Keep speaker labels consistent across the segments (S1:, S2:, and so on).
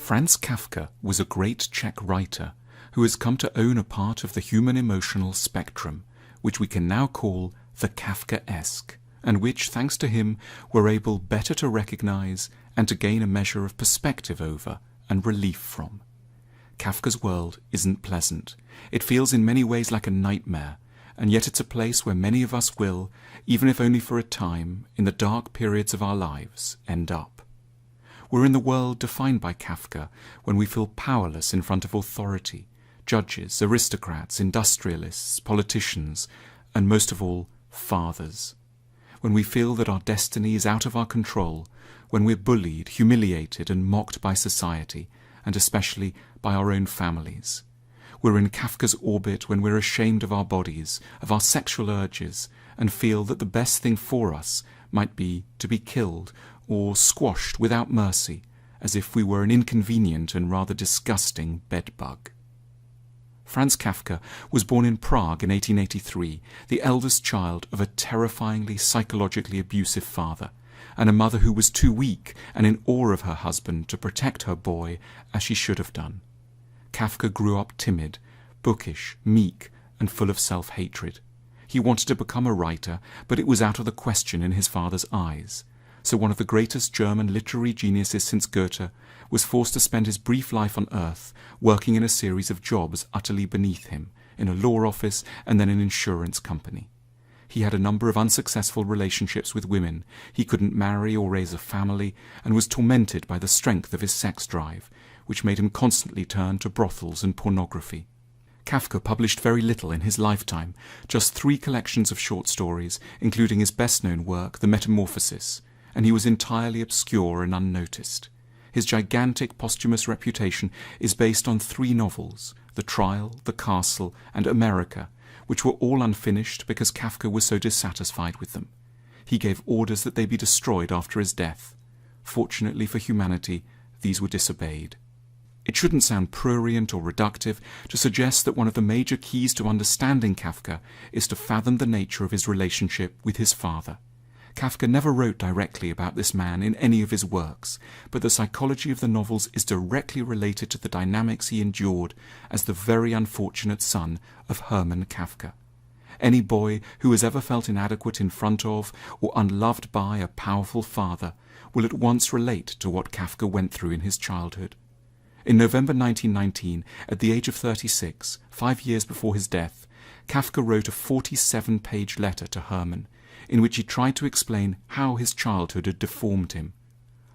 S1: Franz Kafka was a great Czech writer who has come to own a part of the human emotional spectrum, which we can now call the Kafkaesque, and which, thanks to him, we're able better to recognize and to gain a measure of perspective over and relief from. Kafka's world isn't pleasant. It feels in many ways like a nightmare, and yet it's a place where many of us will, even if only for a time, in the dark periods of our lives, end up. We're in the world defined by Kafka when we feel powerless in front of authority, judges, aristocrats, industrialists, politicians, and most of all, fathers. When we feel that our destiny is out of our control, when we're bullied, humiliated, and mocked by society, and especially by our own families. We're in Kafka's orbit when we're ashamed of our bodies, of our sexual urges, and feel that the best thing for us might be to be killed or squashed without mercy, as if we were an inconvenient and rather disgusting bedbug. Franz Kafka was born in Prague in 1883, the eldest child of a terrifyingly psychologically abusive father, and a mother who was too weak and in awe of her husband to protect her boy as she should have done. Kafka grew up timid, bookish, meek, and full of self-hatred. He wanted to become a writer, but it was out of the question in his father's eyes. So one of the greatest German literary geniuses since Goethe was forced to spend his brief life on earth working in a series of jobs utterly beneath him, in a law office and then an insurance company. He had a number of unsuccessful relationships with women, he couldn't marry or raise a family, and was tormented by the strength of his sex drive, which made him constantly turn to brothels and pornography. Kafka published very little in his lifetime, just 3 collections of short stories, including his best-known work, The Metamorphosis, and he was entirely obscure and unnoticed. His gigantic posthumous reputation is based on 3 novels, The Trial, The Castle, and America, which were all unfinished because Kafka was so dissatisfied with them. He gave orders that they be destroyed after his death. Fortunately for humanity, these were disobeyed. It shouldn't sound prurient or reductive to suggest that one of the major keys to understanding Kafka is to fathom the nature of his relationship with his father. Kafka never wrote directly about this man in any of his works, but the psychology of the novels is directly related to the dynamics he endured as the very unfortunate son of Hermann Kafka. Any boy who has ever felt inadequate in front of or unloved by a powerful father will at once relate to what Kafka went through in his childhood. In November 1919, at the age of 36, 5 years before his death, Kafka wrote a 47-page letter to Hermann, in which he tried to explain how his childhood had deformed him.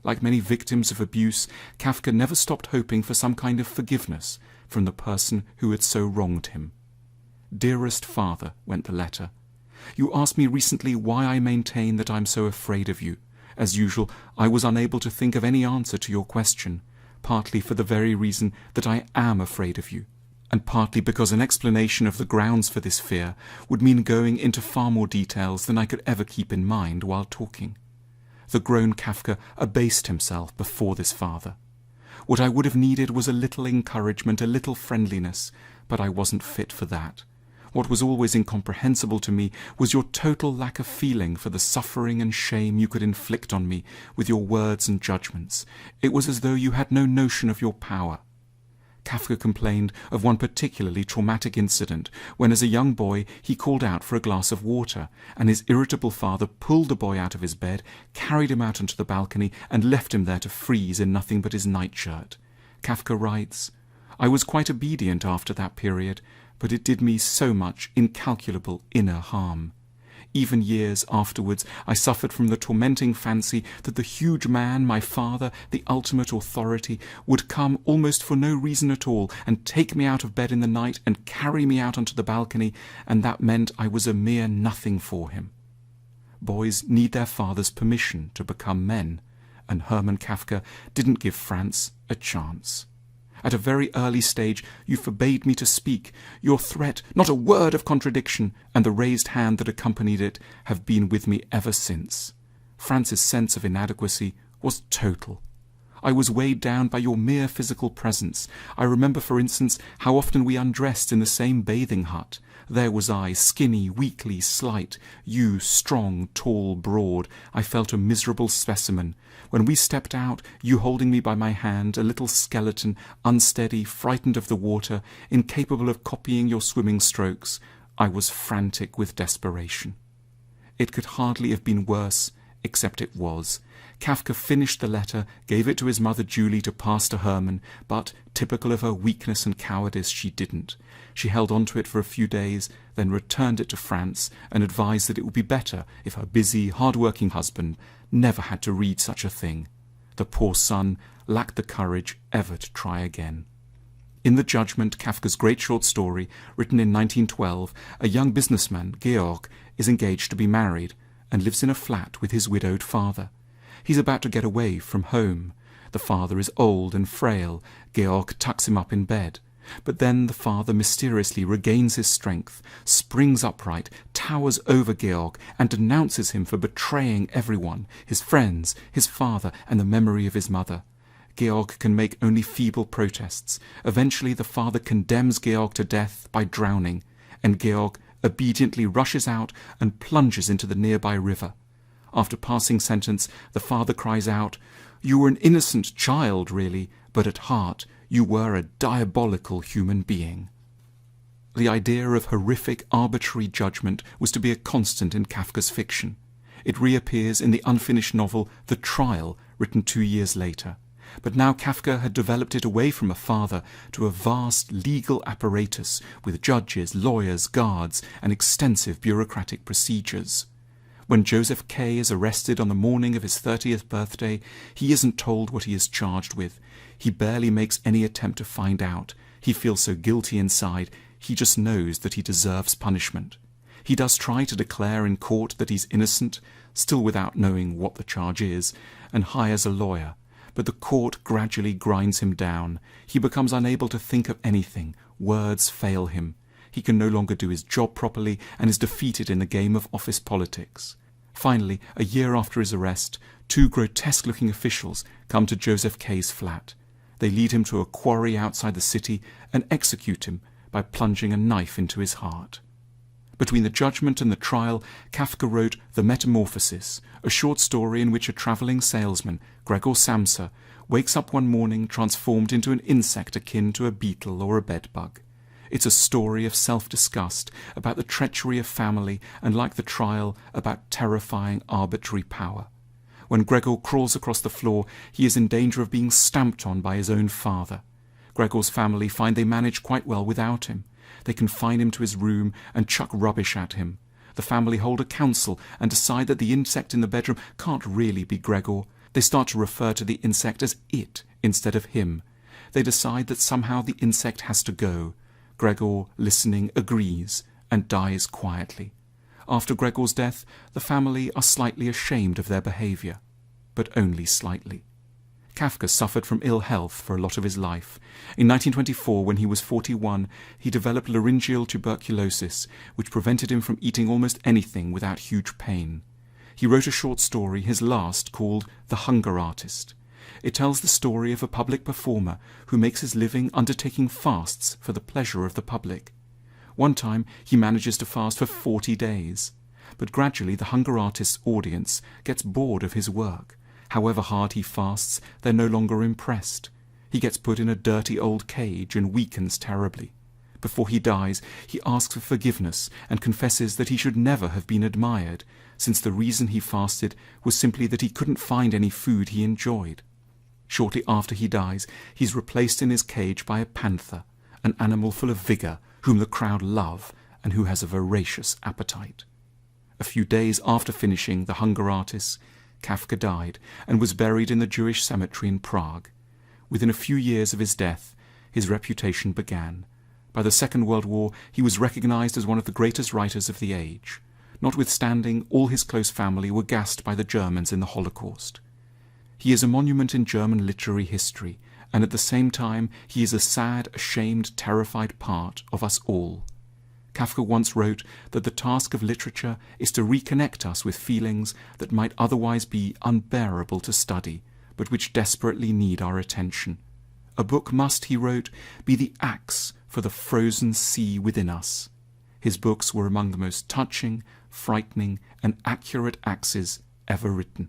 S1: Like many victims of abuse, Kafka never stopped hoping for some kind of forgiveness from the person who had so wronged him. "Dearest father," went the letter, "you asked me recently why I maintain that I am so afraid of you. As usual, I was unable to think of any answer to your question, partly for the very reason that I am afraid of you, and partly because an explanation of the grounds for this fear would mean going into far more details than I could ever keep in mind while talking." The grown Kafka abased himself before this father. What I would have needed was a little encouragement, a little friendliness, but I wasn't fit for that. What was always incomprehensible to me was your total lack of feeling for the suffering and shame you could inflict on me with your words and judgments. It was as though you had no notion of your power. Kafka complained of one particularly traumatic incident when, as a young boy, he called out for a glass of water, and his irritable father pulled the boy out of his bed, carried him out onto the balcony, and left him there to freeze in nothing but his nightshirt. Kafka writes, "I was quite obedient after that period, but it did me so much incalculable inner harm. Even years afterwards I suffered from the tormenting fancy that the huge man, my father, the ultimate authority, would come almost for no reason at all and take me out of bed in the night and carry me out onto the balcony, and that meant I was a mere nothing for him." Boys need their father's permission to become men, and Hermann Kafka didn't give Franz a chance. At a very early stage you forbade me to speak. Your threat, not a word of contradiction, and the raised hand that accompanied it have been with me ever since. Franz's sense of inadequacy was total. I was weighed down by your mere physical presence. I remember, for instance, how often we undressed in the same bathing hut, There was I, skinny, weakly, slight, you, strong, tall, broad. I felt a miserable specimen. When we stepped out, you holding me by my hand, a little skeleton, unsteady, frightened of the water, incapable of copying your swimming strokes, I was frantic with desperation. It could hardly have been worse, except it was. Kafka finished the letter, gave it to his mother Julie to pass to Herman, but, typical of her weakness and cowardice, she didn't. She held on to it for a few days, then returned it to Franz and advised that it would be better if her busy, hard-working husband never had to read such a thing. The poor son lacked the courage ever to try again. In The Judgment, Kafka's great short story, written in 1912, a young businessman, Georg, is engaged to be married and lives in a flat with his widowed father. He's about to get away from home. The father is old and frail. Georg tucks him up in bed. But then the father mysteriously regains his strength, springs upright, towers over Georg, and denounces him for betraying everyone, his friends, his father, and the memory of his mother. Georg can make only feeble protests. Eventually the father condemns Georg to death by drowning, and Georg obediently rushes out and plunges into the nearby river. After passing sentence, the father cries out, "You were an innocent child, really, but at heart you were a diabolical human being." The idea of horrific, arbitrary judgment was to be a constant in Kafka's fiction. It reappears in the unfinished novel The Trial, written 2 years later. But now Kafka had developed it away from a father to a vast legal apparatus with judges, lawyers, guards, and extensive bureaucratic procedures. When Joseph K. is arrested on the morning of his 30th birthday, he isn't told what he is charged with. He barely makes any attempt to find out. He feels so guilty inside, he just knows that he deserves punishment. He does try to declare in court that he's innocent, still without knowing what the charge is, and hires a lawyer. But the court gradually grinds him down. He becomes unable to think of anything. Words fail him. He can no longer do his job properly and is defeated in the game of office politics. Finally, a year after his arrest, 2 grotesque-looking officials come to Joseph K.'s flat. They lead him to a quarry outside the city and execute him by plunging a knife into his heart. Between The Judgment and The Trial, Kafka wrote The Metamorphosis, a short story in which a travelling salesman, Gregor Samsa, wakes up one morning transformed into an insect akin to a beetle or a bedbug. It's a story of self-disgust, about the treachery of family, and like The Trial, about terrifying arbitrary power. When Gregor crawls across the floor, he is in danger of being stamped on by his own father. Gregor's family find they manage quite well without him. They confine him to his room and chuck rubbish at him. The family hold a council and decide that the insect in the bedroom can't really be Gregor. They start to refer to the insect as it instead of him. They decide that somehow the insect has to go. Gregor, listening, agrees and dies quietly. After Gregor's death, the family are slightly ashamed of their behaviour, but only slightly. Kafka suffered from ill health for a lot of his life. In 1924, when he was 41, he developed laryngeal tuberculosis, which prevented him from eating almost anything without huge pain. He wrote a short story, his last, called The Hunger Artist. It tells the story of a public performer who makes his living undertaking fasts for the pleasure of the public. One time he manages to fast for 40 days. But gradually the hunger artist's audience gets bored of his work. However hard he fasts, they're no longer impressed. He gets put in a dirty old cage and weakens terribly. Before he dies, he asks for forgiveness and confesses that he should never have been admired, since the reason he fasted was simply that he couldn't find any food he enjoyed. Shortly after he dies, he's replaced in his cage by a panther, an animal full of vigour, whom the crowd love and who has a voracious appetite. A few days after finishing The Hunger Artist, Kafka died and was buried in the Jewish cemetery in Prague. Within a few years of his death, his reputation began. By the Second World War, he was recognized as one of the greatest writers of the age. Notwithstanding, all his close family were gassed by the Germans in the Holocaust. He is a monument in German literary history, and at the same time he is a sad, ashamed, terrified part of us all. Kafka once wrote that the task of literature is to reconnect us with feelings that might otherwise be unbearable to study, but which desperately need our attention. A book must, he wrote, be the axe for the frozen sea within us. his books were among the most touching, frightening, and accurate axes ever written.